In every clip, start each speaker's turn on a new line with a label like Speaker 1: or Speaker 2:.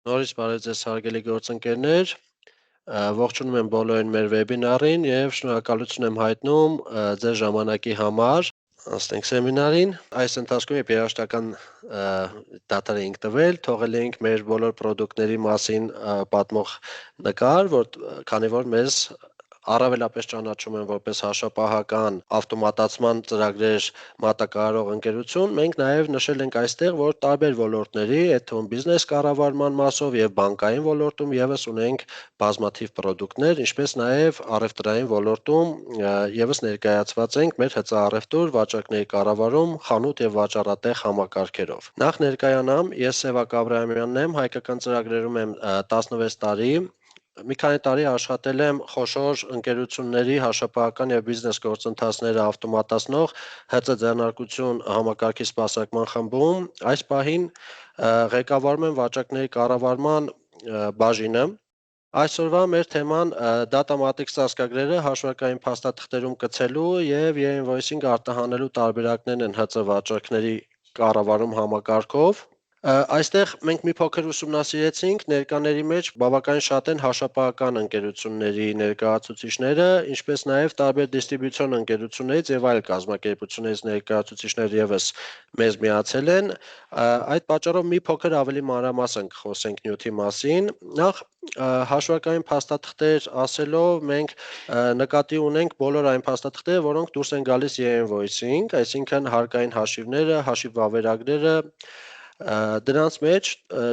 Speaker 1: Նորից բարև ձեզ հարգելի գործընկերներ, ողջունում եմ բոլորին մեր վեբինարին և շնորհակալություն եմ հայտնում ձեր ժամանակի համար։ Անցնենք սեմինարին։ Այս ընթացքում երբ երաժշտական դադար էինք տվել, թողել էինք մեր բոլոր պրոդուկտների մասին պատմող նկար, քանի որ մեզ առավելապես ճանաչում են որպես հաշվապահական ավտոմատացման ծրագրեր մատակարարող ընկերություն, մենք նաև նշել ենք այստեղ, որ տարբեր ոլորտների, այդ թվում բիզնես կառավարման մասով եւ բանկային ոլորտում եւս ունենք բազմաթիվ պրոդուկտներ, ինչպես նաև առևտրային ոլորտում եւս ներկայացված ենք մեր հծառևտուր, վաճառքների կառավարում, խանութ եւ վաճառատեղ համակարգերով։ Նախ ներկայանամ, ես Սևակ Աբրահամյանն եմ, հայկական ծրագրերում եմ 16 տարի, մի քանի տարի աշխատել եմ խոշոր ընկերությունների հաշվապահական եւ բիզնես գործընթացները ավտոմատացնող ՀԾ ձեռնարկություն համակարգի սպասարկման խմբում։ Այս պահին ղեկավարում եմ վաճառքների կառավարման բաժինը։ Այսօրվա մեր թեման Data Matrix ծածկագրերը հաշվարկային փաստաթղթերում կցելու եւ e-invoicing արտահանելու տարբերակներն են ՀԾ վաճառքների կառավարում համակարգով։ Այստեղ մենք մի փոքր ուսումնասիրեցինք ներկաների մեջ բավականին շատ են հաշվապահական ընկերությունների ներկայացուցիչները, ինչպես նաև տարբեր դիստրիբյուցիոն ընկերություններից եւ այլ կազմակերպություններից ներկայացուցիչներ եւս մեզ միացել են։ Այդ պատճառով մի փոքր ավելի մանրամասն կխոսենք նյութի մասին։ Նախ հաշվարկային փաստաթղթեր ասելով մենք նկատի ունենք բոլոր այն փաստաթղթերը, որոնք դուրս են գալիս e-invoicing, այսինքն հարկային հաշիվները, հաշիվ վավերագրերը, դրանց մեջ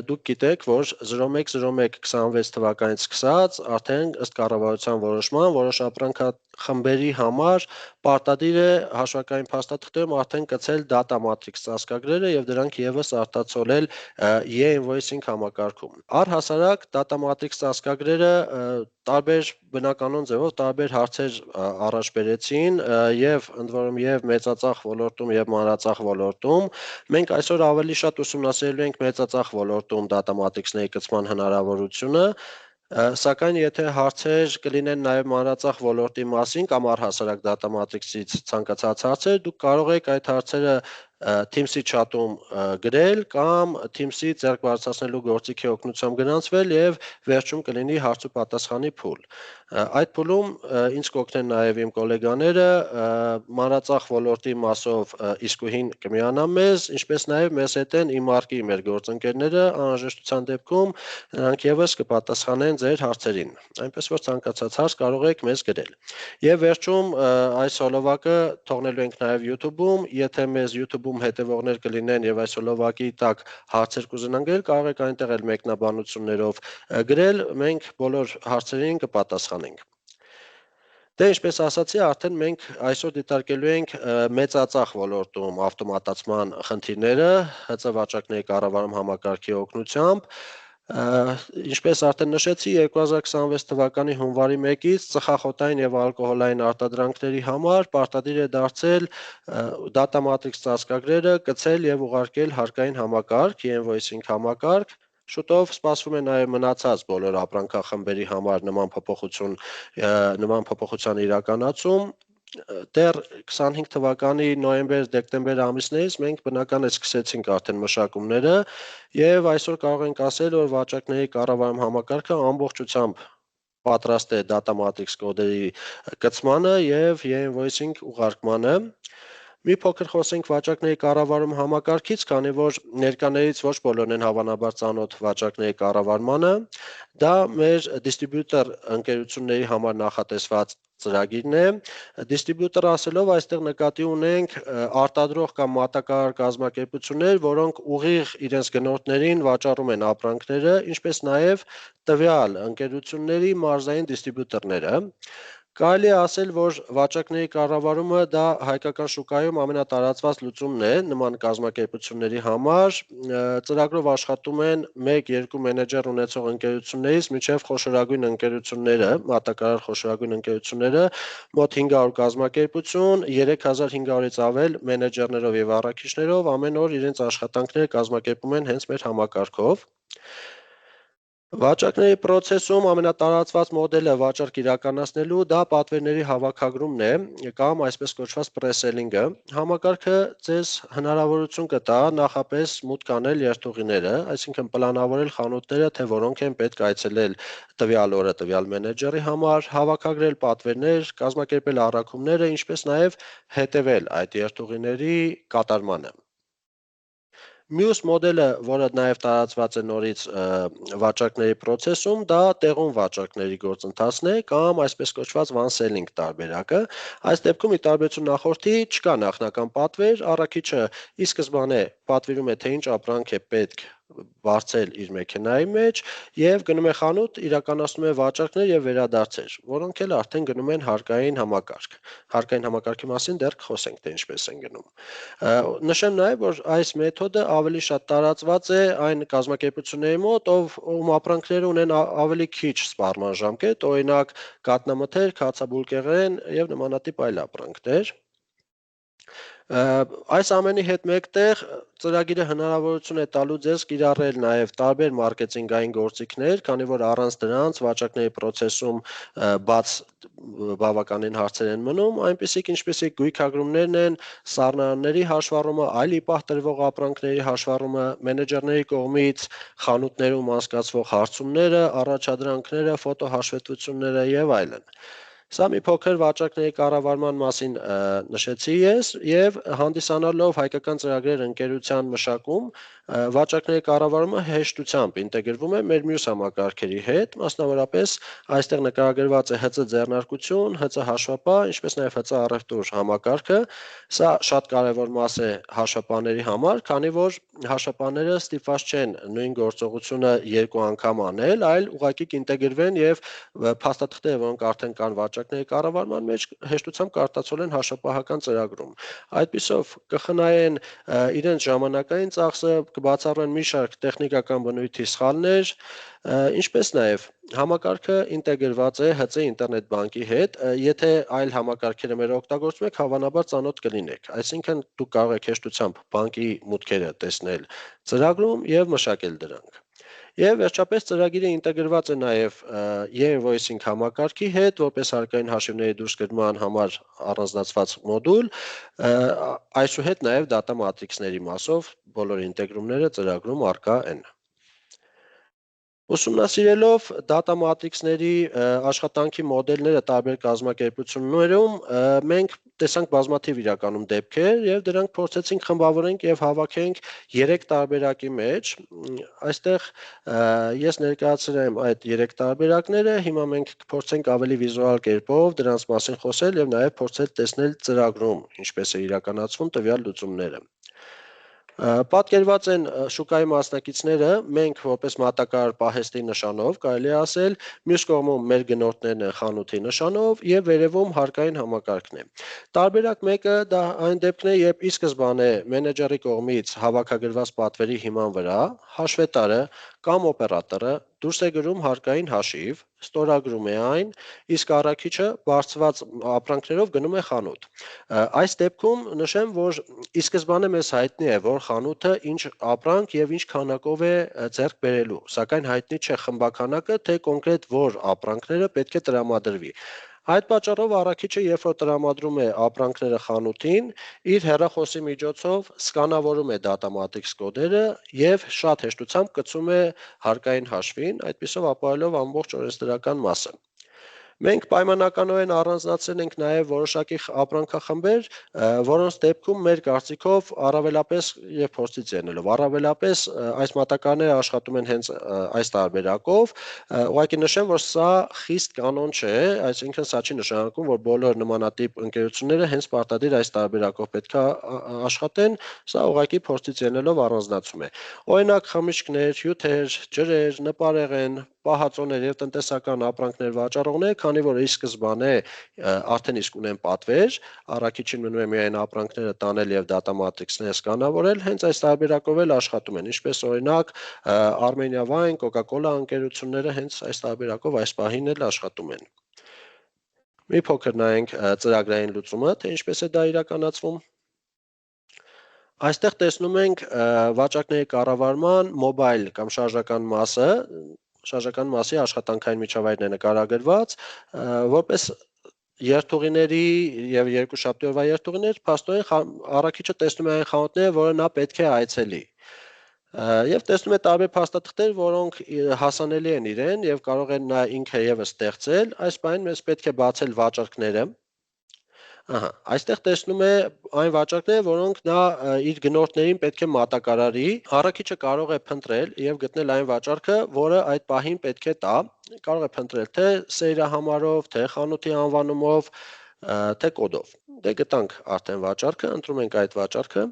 Speaker 1: դուք գիտեք, որ 010126 թվականից սկսած արդեն ըստ կառավարության որոշման որոշ ապրանքախմբերի համար պարտադիր է հաշվարկային փաստաթղթերում արդեն կցել Data Matrix ծածկագրերը եւ դրանք եւս արտացոլել e-invoicing համակարգում։ Առհասարակ Data Matrix ծածկագրերը տարբեր բնականոն ձևով տարբեր հարցեր առաջ բերեցին եւ ընդ որում եւ մեծածախ ոլորտում եւ մանրածախ ոլորտում։ Մենք այսօր ավելի շատ ուսումնասիրելու ենք մեծածախ ոլորտում Data Matrix-ների կցման հնարավորությունը, սակայն եթե հարցեր կլինեն նաև մանրածախ ոլորտի մասին կամ առհասարակ Data Matrix-ից ցանկացած հարցեր, դուք կարող եք այդ հարցերը Teams-ի chat-ում գրել կամ Teams-ի ձեռք բարձրացնելու գործիքի օգնությամբ գրանցվել եւ վերջում կլինի հարց ու պատասխանի փուլ։ Այդ փուլում ինձ կօգնեն նաև իմ գոլեգաները մանրածախ ոլորտի մասով իսկուհին կմիանան մեզ, ինչպես նաև մեզ հետ են իմարկի մեր գործընկերները, անհրաժեշտության դեպքում նրանք եւս կպատասխանեն ձեր հարցերին, այնպես որ ցանկացած հարց կարող եք մեզ գրել։ Եվ վերջում այս հոլովակը թողնելու ենք նաև YouTube-ում, եթե մեզ YouTube-ում հետևողներ կլինեն եւ այս հոլովակի տակ հարցեր կուզենան գրել, կարող եք այնտեղ էլ մեկնաբանություններով գրել, մենք բոլոր հարցերին կպատասխանենք։ Դե ինչպես ասացի, արդեն մենք այսօր դիտարկելու ենք մեծածախ ոլորտում ավտոմատացման խնդիրները ՀԾ վաճառքների կառավարում համակարգի օգնությամբ։ Ինչպես արդեն նշեցի, 2026 թվականի հունվարի 1-ից ծխախոտային եւ ալկոհոլային արտադրանքների համար պարտադիր է դարձել Data Matrix ծածկագրերը կցել եւ ուղարկել հարկային համակարգ, e-invoicing համակարգ։ Շուտով սպասվում է նաև մնացած բոլոր ապրանքախմբերի համար նման փոփոխության իրականացում։ Դեռ 25 թվականի նոյեմբեր-դեկտեմբեր ամիսներից մենք բնական է սկսեցինք արդեն մշակումները եւ այսօր կարող ենք ասել, որ վաճառքների կառավարում համակարգը ամբողջությամբ պատրաստ է Data Matrix կոդերի կցմանը եւ e-invoicing ուղարկմանը։ Մի փոքր խոսենք վաճառքների կառավարում համակարգից, քանի որ ներկաներից ոչ բոլորն են հավանաբար ծանոթ վաճառքների կառավարմանը։ Դա մեր դիստրիբյուտոր ընկերությունների համար նախատեսված ծրագիրն է։ Դիստրիբյուտոր ասելով այստեղ նկատի ունենք արտադրող կամ մատակարար կազմակերպություններ, որոնք ուղիղ իրենց գնորդներին վաճառում են ապրանքները, ինչպես նաև տվյալ ընկերությունների մարզային դիստրիբյուտորները։ Կարելի է ասել, որ վաճառքների կառավարումը դա հայկական շուկայում ամենատարածված լուծումն է նման կազմակերպությունների համար։ Ծրագրով աշխատում են 1-2 մենեջեր ունեցող ընկերություններից մինչև խոշորագույն ընկերությունները, մատակարար խոշորագույն ընկերությունները, մոտ 500 կազմակերպություն, 3500-ից ավել մենեջերներով եւ առաքիչներով ամեն օր իրենց աշխատանքները կազմակերպում են հենց մեր համակարգով։ Վաճառքների process-ում ամենատարածված մոդելը վաճառք իրականացնելու դա պատվերների հավաքագրումն է կամ այսպես կոչված pre-selling-ը։ Համակարգը ձեզ հնարավորություն կտա նախապես մուտք անել երթուղիները, այսինքն պլանավորել խանութները, թե որոնք են պետք այցելել տվյալ օրը տվյալ մենեջերի համար, հավաքագրել պատվերներ, կազմակերպել առաքումները, ինչպես նաև հետևել այդ երթուղիների կատարմանը։ Մյուս մոդելը, որը նաև տարածված է նորից վաճառքների process-ում, դա տեղում վաճառքների գործընթացն է կամ այսպես կոչված one selling տարբերակը։ Այս դեպքում ի տարբերություն նախորդի չկա նախնական պատվեր, առաքիչը ի սկզբանե պատվիրում է, թե ինչ ապրանք է պետք բարձել իր մեքենայի մեջ եւ գնում է խանութ, իրականացնում է վաճառքներ եւ վերադարձեր, որոնք էլ արդեն գնում են հարկային համակարգ։ Հարկային համակարգի մասին դեռ կխոսենք, թե ինչպես են գնում։ Նշեմ նաև, որ այս մեթոդը ավելի շատ տարածված է այն կազմակերպությունների մոտ, ում ապրանքները ունեն ավելի քիչ սպառման ժամկետ, օրինակ կաթնամթերք, հացաբուլկեղեն եւ նմանատիպ այլ ապրանքներ։ Այս ամենի հետ մեկտեղ ծրագիրը հնարավորություն է տալու ձեզ կիրառել նաև տարբեր մարքեթինգային գործիքներ, քանի որ առանց դրանց վաճառքների process-ում բաց բավականին հարցեր են մնում, այնպիսիք ինչպիսիք գույքագրումներն են, սառնարանների հաշվառումը, այլ ի պահ տրվող ապրանքների հաշվառումը, մենեջերների կողմից խանութներում անցկացվող հարցումները, առաջադրանքները, ֆոտոհաշվետվությունները եւ այլն։ Սա մի փոքր վաճառքների կառավարման մասին նշեցի ես եւ հանդիսանալով հայկական ծրագրեր ընկերության մշակում վաճառքների կառավարումը հեշտությամբ ինտեգրվում է մեր մյուս համակարգերի հետ, մասնավորապես այստեղ նկարագրված է ՀԾ ձեռնարկություն, ՀԾ հաշվապահ, ինչպես նաեւ ՀԾ առևտուր համակարգը։ Սա շատ կարևոր մաս է հաշվապահների համար, քանի որ հաշվապահները ստիպված չեն նույն գործողությունը երկու անգամ անել, այլ ուղղակի կինտեգրվեն եւ փաստաթղթերը, որոնք արդեն կան վաճառքների կառավարման մեջ, հեշտությամբ կարտացոլեն հաշվապահական ծրագրում։ Այդպիսով կխնայեն իրենց ժամանակային ծախսը, կբացառեն մի շարք տեխնիկական բնույթի սխալներ, ինչպես նաև համակարգը ինտեգրված է ՀԾ ինտերնետ բանկի հետ, եթե այլ համակարգերը մեր օգտագործում եք, հավանաբար ծանոթ կլինեք։ Այսինքն դուք կարող եք հեշտությամբ բանկի մուտքերը տեսնել ծրագրում եւ մշակել դրանք։ Եվ վերջապես ծրագիրը ինտեգրված է նաև e-invoicing համակարգի հետ, որպես հարկային հաշիվների դուրսգրման համար առանձնացված մոդուլ, այսուհետ նաև data matrix-ների մասով բոլոր ինտեգրումները ծրագրում առկա են։ Ուսումնասիրելով data matrix-ների աշխատանքի մոդելները տարբեր կազմակերպություններում, մենք տեսանք բազմաթիվ իրականում դեպքեր եւ դրանք փորձեցինք խմբավորենք եւ հավաքենք 3 տարբերակի մեջ։ Այստեղ ես ներկայացրել եմ այդ 3 տարբերակները, հիմա մենք կփորձենք ավելի վիզուալ կերպով դրանց մասին խոսել եւ նաեւ փորձել տեսնել ծրագրում ինչպես է իրականացվում տվյալ լուծումները։ Պատկերված են շուկայի մասնակիցները, մենք որպես մատակարար պահեստի նշանով, կարելի է ասել, մյուս կողմում մեր գնորդներն են խանութի նշանով եւ վերևում հարկային համակարգն է։ Տարբերակ մեկը դա այն դեպքն է, երբ ի սկզբանե մենեջերի կողմից հավաքագրված պատվերի հիման վրա հաշվետարը կամ օպերատորը դուրս է գրում հարկային հաշիվ, ստորագրում է այն, իսկ առաքիչը բարձված ապրանքներով գնում է խանութ։ Այս դեպքում նշեմ, որ ի սկզբանե մեզ հայտնի է, որ խանութը ինչ ապրանք եւ ինչ քանակով է ձեռք բերելու, սակայն հայտնի չէ խմբաքանակը, թե կոնկրետ որ ապրանքները պետք է տրամադրվի։ Այդ պատճառով առաքիչը, երբ որ տրամադրում է ապրանքները խանութին, իր հեռախոսի միջոցով սկանավորում է data matrix կոդերը եւ շատ հեշտությամբ կցում է հարկային հաշվին, այդպիսով ապահովելով ամբողջ օրենսդրական մասը։ Մենք պայմանականորեն առանձնացրել ենք նաև որոշակի ապրանքախմբեր, որոնց դեպքում մեր կարծիքով առավելապես եւ փորձից ելնելով, առավելապես այս մատակարարները աշխատում են հենց այս տարբերակով, ուղղակի նշեմ, որ սա խիստ կանոն չէ, այսինքն սա չի նշանակում, որ բոլոր նմանատիպ ընկերությունները հենց պարտադիր այս տարբերակով պետք է աշխատեն, սա ուղղակի փորձից ելնելով առանձնացում է։ Օրինակ խմիչքներ, հյութեր, ջրեր, նպարեղեն, պահածոներ եւ տնտեսական ապրանքներ վաճառողներ, քանի որ ի սկզբանե արդեն իսկ ունեն պատվեր, առաքիչին մնում է միայն ապրանքները տանել եւ data matrix-ները սկանավորել, հենց այս տարբերակով էլ աշխատում են, ինչպես օրինակ Armenia Wine, Coca-Cola ընկերությունները հենց այս տարբերակով այս պահին էլ աշխատում են։ Մի փոքր նայենք ծրագրային լուծումը, թե ինչպես է դա իրականացվում։ Այստեղ տեսնում ենք վաճառքների կառավարման մոբայլ կամ շարժական մասը, շարժական մասի աշխատանքային միջավայրն է նկարագրված, որպես երթուղիների եւ երկուշաբթի օրվա երթուղիներ, փաստորեն առաքիչը տեսնում է այն խանութները, որը նա պետք է այցելի։ Եվ տեսնում է տարբեր փաստաթղթեր, որոնք հասանելի են իրեն եւ կարող են նա ինքը եւս ստեղծել, այս բանին մեզ պետք է բացել վաճառքները։ Այստեղ տեսնում է այն վաճառքները, որոնք նա իր գնորդներին պետք է մատակարարի, առաքիչը կարող է փնտրել եւ գտնել այն վաճառքը, որը այդ պահին պետք է տա, կարող է փնտրել թե սերիահամարով, թե խանութի անվանումով, թե կոդով։ Դե գտանք արդեն վաճառքը, ընտրում ենք այդ վաճառքը։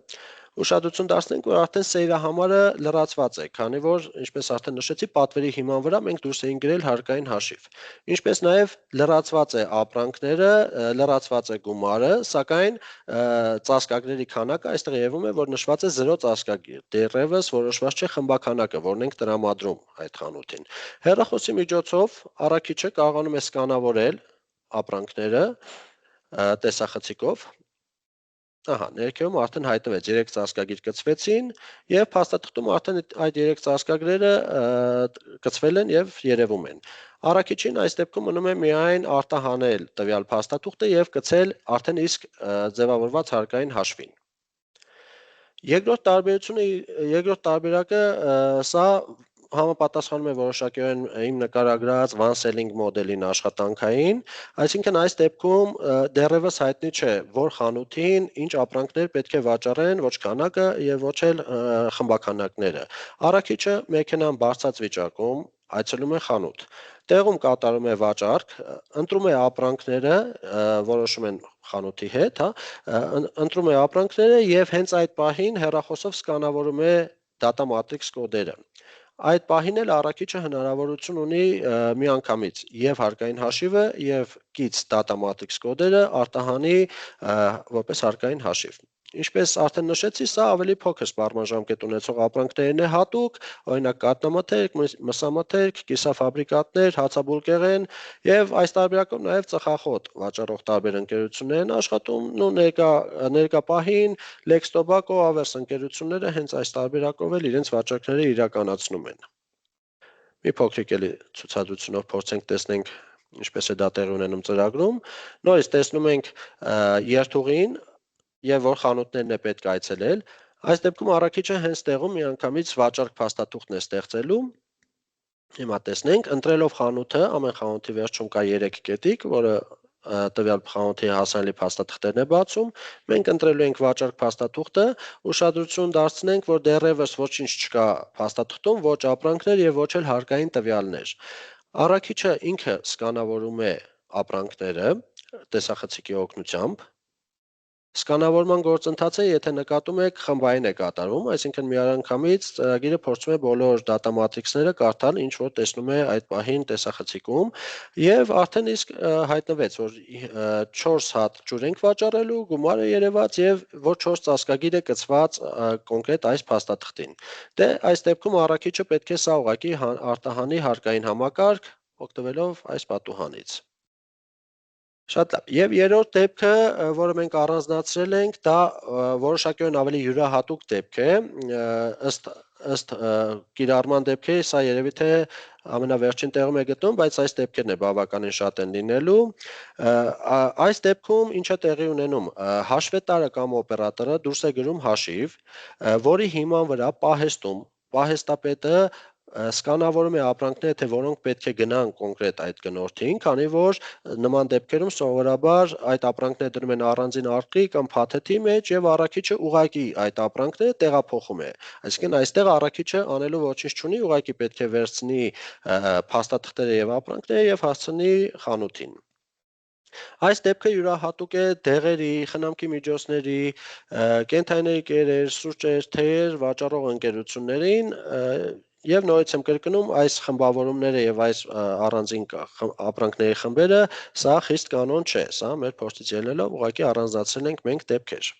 Speaker 1: Ուշադրություն դարձնենք, որ արդեն սերիահամարը լրացված է, քանի որ, ինչպես արդեն նշեցի, պատվերի հիման վրա մենք դուրս էինք գրել հարկային հաշիվ։ Ինչպես նաև լրացված է ապրանքները, լրացված է գումարը, սակայն ծածկագրերի քանակը այստեղ եղվում է, որ նշված է 0 ծածկագիր։ Դեռևս որոշված չէ խմբաքանակը, որն ենք տրամադրում այդ խանութին։ Հեռախոսի միջոցով առաքիչը կարողանում է սկանավորել ապրանքները տեսախցիկով։ Ներքևում արդեն հայտնվեց 3 ծածկագիր կցվեցին եւ փաստաթղթում արդեն այդ 3 ծածկագրերը կցվել են եւ երևում են։ Առաքիչին այս դեպքում մնում է միայն արտահանել տվյալ փաստաթուղթը եւ կցել արդեն իսկ ձևավորված հարկային հաշվին։ Երկրորդ տարբերակը սա համապատասխանում է որոշակիորեն իմ նկարագրած one selling մոդելին աշխատանքային, այսինքն այս դեպքում դեռևս հայտնի չէ, որ խանութին ինչ ապրանքներ պետք է վաճառեն, ոչ քանակը եւ ոչ էլ խմբաքանակները։ Առաքիչը մեքենան բարձած վիճակում այցելում է խանութ։ Տեղում կատարում է վաճառք, ընտրում է ապրանքները, որոշում են խանութի հետ, ընտրում է ապրանքները եւ հենց այդ պահին հեռախոսով սկանավորում է data matrix կոդերը։ Այդ պահին էլ առաքիչը հնարավորություն ունի միանգամից եւ հարկային հաշիվը եւ կից data matrix կոդերը արտահանի որպես հարկային հաշիվ։ Ինչպես արդեն նշեցի, սա ավելի փոքր սպառման ունեցող ապրանքներին է հատուկ, օրինակ կաթնամթերք, մսամթերք, կիսաֆաբրիկատներ, հացաբուլկեղեն եւ այս տարբերակով նաեւ ծխախոտ վաճառող տարբեր ընկերություններ են աշխատում, ներկա պահին Lex Tobacco, Avers ընկերությունները հենց այս տարբերակով էլ իրենց վաճառքները իրականացնում են։ Մի փոքրիկ էլի ցուցադրությունով փորձենք տեսնենք ինչպես է դա տեղի ունենում ծրագրում։ Նորից տեսնում ենք երթուղին եւ որ խանութներն է պետք այցելել, այս դեպքում առաքիչը հենց տեղում միանգամից վաճառք փաստաթուղթն է ստեղծելու։ Հիմա տեսնենք, ընտրելով խանութը, ամեն խանութի վերջում կա 3 կետիկ, որը տվյալ խանութի հասանելի փաստաթղթերն է բացում։ Մենք ընտրելու ենք վաճառք փաստաթուղթը, ուշադրություն դարձնենք, որ դեռևս ոչինչ չկա փաստաթղթում, ոչ ապրանքներ եւ ոչ էլ հարկային տվյալներ։ Առաքիչը ինքը սկանավորում է ապրանքները տեսախցիկի օգնությամբ։ Սկանավորման գործընթացը, եթե նկատում եք, խմբային է կատարվում, այսինքն միանգամից ծրագիրը փորձում է բոլոր data matrix-ները կարդալ, ինչ որ տեսնում է այդ պահին տեսախցիկում, եւ արդեն իսկ հայտնվեց, որ 4 հատ ջուր ենք վաճառելու, գումարը երևաց եւ որ 4 ծածկագիր է կցված կոնկրետ այս փաստաթղթին։ Դե այս դեպքում առաքիչը պետք է սա ուղղակի արտահանի հարկային համակարգ, օգտվելով այս պատուհանից։ Շատ լավ։ Եվ երրորդ դեպքը, որը մենք առանձնացրել ենք, դա որոշակիորեն ավելի յուրահատուկ դեպք է, ըստ կիրառման դեպքերի, սա երևի թե ամենավերջին տեղում է գտնվում, բայց այս դեպքերն է բավականին շատ են լինելու։ Այս դեպքում ինչ է տեղի ունենում, հաշվետարը կամ օպերատորը դուրս է գրում հաշիվ, որի հիման վրա պահեստապետը սկանավորում է ապրանքները, թե որոնք պետք է գնան կոնկրետ այդ գնորդին, քանի որ նման դեպքերում սովորաբար այդ ապրանքները դնում են առանձին արկղի կամ փաթեթի մեջ եւ առաքիչը ուղակի այդ ապրանքները տեղափոխում է։ Այսինքն այստեղ առաքիչը անելու ոչինչ չունի, ուղակի պետք է վերցնի փաստաթղթերը եւ ապրանքները եւ հասցնի խանութին։ Այս դեպքը յուրահատուկ է դեղերի, խնամքի միջոցների, կենդանիների կերեր, սուրճեր, թեյեր վաճառող ընկերություններին եւ նորից եմ կրկնում, այս խմբավորումները եւ այս առանձին ապրանքների խմբերը, սա խիստ կանոն չէ, սա մեր փորձից ելնելով ուղղակի առանձնացրել ենք մենք դեպքեր։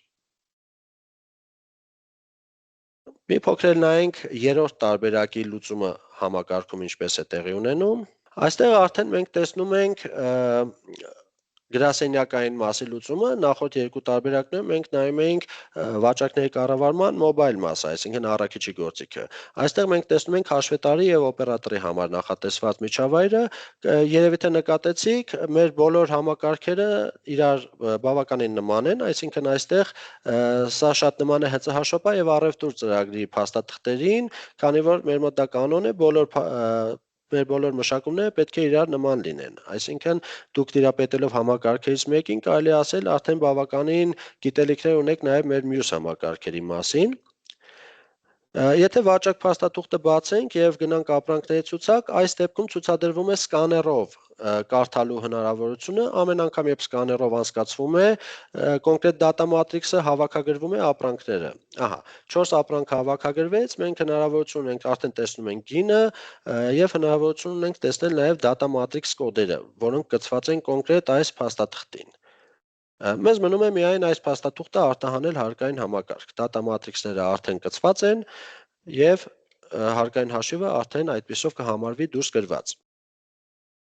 Speaker 1: Մի փոքր նայենք երրորդ տարբերակի լուծումը համակարգում ինչպես է տեղի ունենում։ Այստեղ արդեն մենք տեսնում ենք Գրասենյակային մասի լուծումը նախորդ երկու տարբերակներում մենք նայում էինք վաճառքների կառավարման մոբայլ մասը, այսինքն առաքիչի գործիքը։ Այստեղ մենք տեսնում ենք հաշվետարի եւ օպերատորի համար նախատեսված միջավայրը, երևի թե նկատեցիք, մեր բոլոր համակարգերը իրար բավականին նման են, այսինքն այստեղ սա շատ նման է ՀԾՀ եւ առևտուր ծրագրի փաստաթղթերին, քանի որ մեր մոտ դա կանոն է, մեր բոլոր մշակումները պետք է իրար նման լինեն։ Այսինքն դուք տիրապետելով համակարգերից մեկին կարելի է ասել արդեն բավականին գիտելիքներ ունեք նաև մեր մյուս համակարգերի մասին։ Եթե վաճառք փաստաթուղթը բացենք եւ գնանք ապրանքների ցուցակ, այս դեպքում ցուցադրվում է սկաներով կարդալու հնարավորությունը, ամեն անգամ երբ սկաներով անցկացվում է, կոնկրետ data matrix-ը հավաքագրվում է ապրանքները։ Ահա, 4 ապրանք հավաքագրվեց, մենք հնարավորություն ունենք արդեն տեսնում ենք գինը եւ հնարավորություն ունենք տեսնել նաեւ data matrix կոդերը, որոնք կցված են կոնկրետ այս փաստաթղթին։ Մեզ մնում է միայն այս փաստաթուղթը արտահանել հարկային համակարգ։ Data matrix-ները արդեն կցված են եւ հարկային հաշիվը արդեն այդպիսով կհամարվի դուրս գրված։